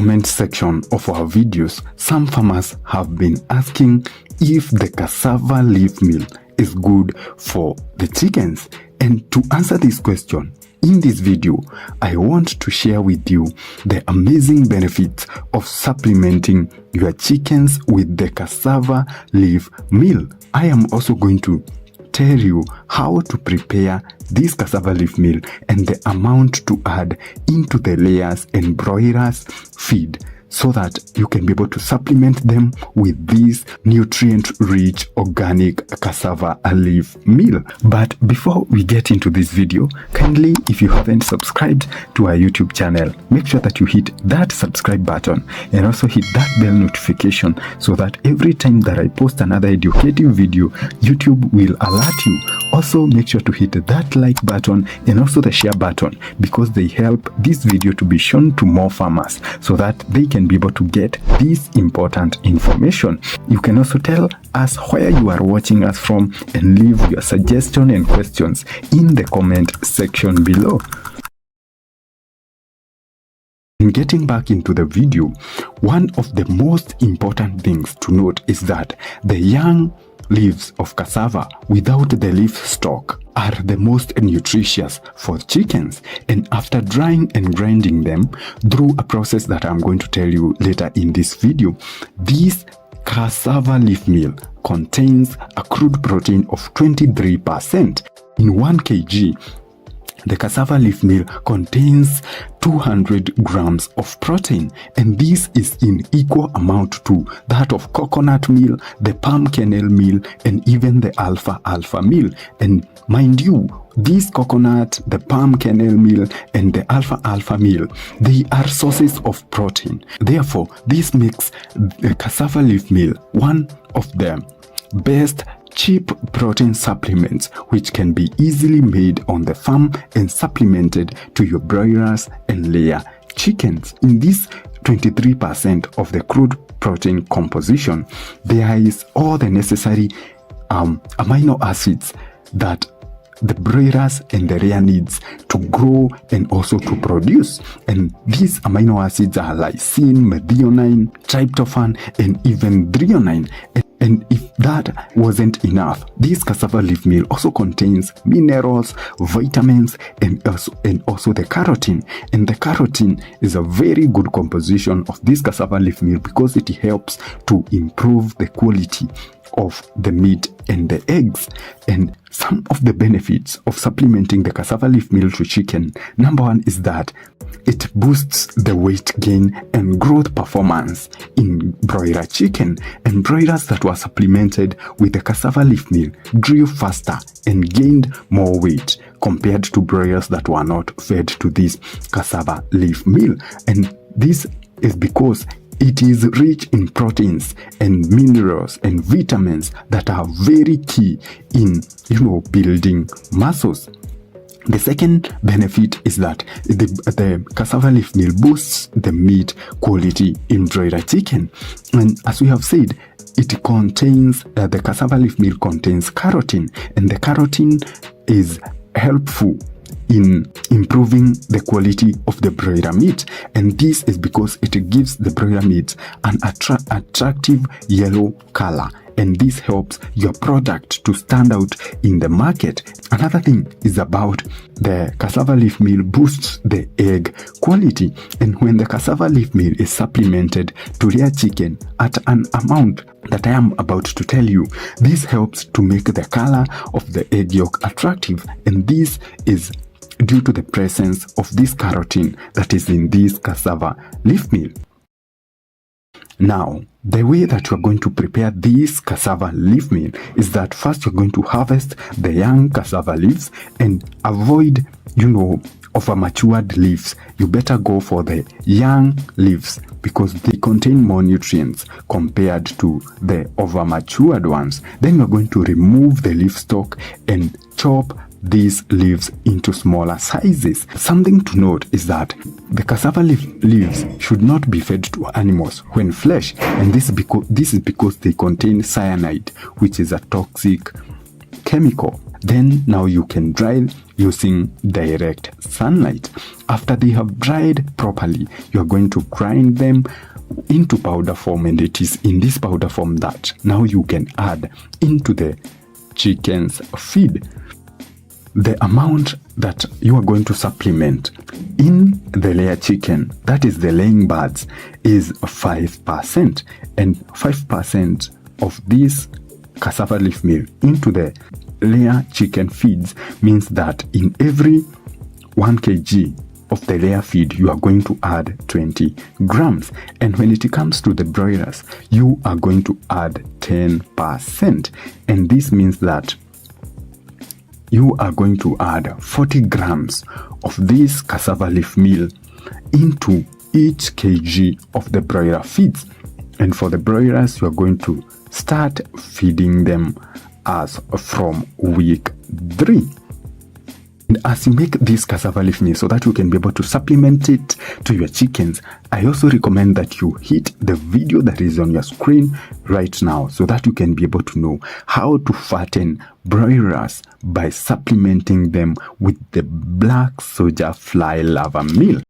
comment section of our videos, some farmers have been asking if the cassava leaf meal is good for the chickens. And to answer this question, in this video, I want to share with you the amazing benefits of supplementing your chickens with the cassava leaf meal. I am also going to tell you how to prepare this cassava leaf meal and the amount to add into the layers and broilers feed, so that you can be able to supplement them with this nutrient-rich organic cassava leaf meal. But before we get into this video, kindly, if you haven't subscribed to our YouTube channel, make sure that you hit that subscribe button and also hit that bell notification, so that every time that I post another educative video, YouTube will alert you. Also, make sure to hit that like button and also the share button, because they help this video to be shown to more farmers so that they can be able to get this important information. You can also tell us where you are watching us from and leave your suggestion and questions in the comment section below. In getting back into the video, one of the most important things to note is that the young leaves of cassava without the leaf stalk are the most nutritious for chickens, and after drying and grinding them through a process that I'm going to tell you later in this video, this cassava leaf meal contains a crude protein of 23%. In 1 kg, the cassava leaf meal contains 200 grams of protein, and this is in equal amount to that of coconut meal, the palm kernel meal, and even the alfalfa meal. And mind you, this coconut, the palm kernel meal, and the alfalfa meal, they are sources of protein. Therefore, this makes the cassava leaf meal one of the best cheap protein supplements which can be easily made on the farm and supplemented to your broilers and layer chickens. In this 23% of the crude protein composition, there is all the necessary amino acids that the broilers and the layer needs to grow and also to produce. And these amino acids are lysine, methionine, tryptophan, and even threonine. And if that wasn't enough, this cassava leaf meal also contains minerals, vitamins, and also the carotene. And the carotene is a very good composition of this cassava leaf meal because it helps to improve the quality of the meat and the eggs. And some of the benefits of supplementing the cassava leaf meal to chicken, number one is that it boosts the weight gain and growth performance in broiler chicken. And broilers that were supplemented with the cassava leaf meal grew faster and gained more weight compared to broilers that were not fed to this cassava leaf meal. And this is because it is rich in proteins and minerals and vitamins that are very key in, building muscles. The second benefit is that the cassava leaf meal boosts the meat quality in broiler chicken. And as we have said, it contains, the cassava leaf meal contains carotene, and the carotene is helpful in improving the quality of the broiler meat. And this is because it gives the broiler meat an attractive yellow color, and this helps your product to stand out in the market. Another thing is about the cassava leaf meal boosts the egg quality, and when the cassava leaf meal is supplemented to layer chicken at an amount that I am about to tell you, this helps to make the color of the egg yolk attractive, and this is due to the presence of this carotene that is in this cassava leaf meal. Now, the way that you're going to prepare this cassava leaf meal is that first you're going to harvest the young cassava leaves and avoid, over matured leaves. You better go for the young leaves because they contain more nutrients compared to the over matured ones. Then you're going to remove the leaf stalk and chop these leaves into smaller sizes. Something to note is that the cassava leaves should not be fed to animals when fresh, and this is because they contain cyanide, which is a toxic chemical. Then now you can dry using direct sunlight. After they have dried properly, you are going to grind them into powder form, and it is in this powder form that now you can add into the chicken's feed. The amount that you are going to supplement in the layer chicken, that is the laying birds, is 5%, and 5% of this cassava leaf meal into the layer chicken feeds means that in every 1 kg of the layer feed you are going to add 20 grams, and when it comes to the broilers you are going to add 10%, and this means that you are going to add 40 grams of this cassava leaf meal into each kg of the broiler feeds. And for the broilers, you are going to start feeding them as from week 3. And as you make this cassava leaf meal so that you can be able to supplement it to your chickens, I also recommend that you hit the video that is on your screen right now so that you can be able to know how to fatten broilers by supplementing them with the black soldier fly larva meal.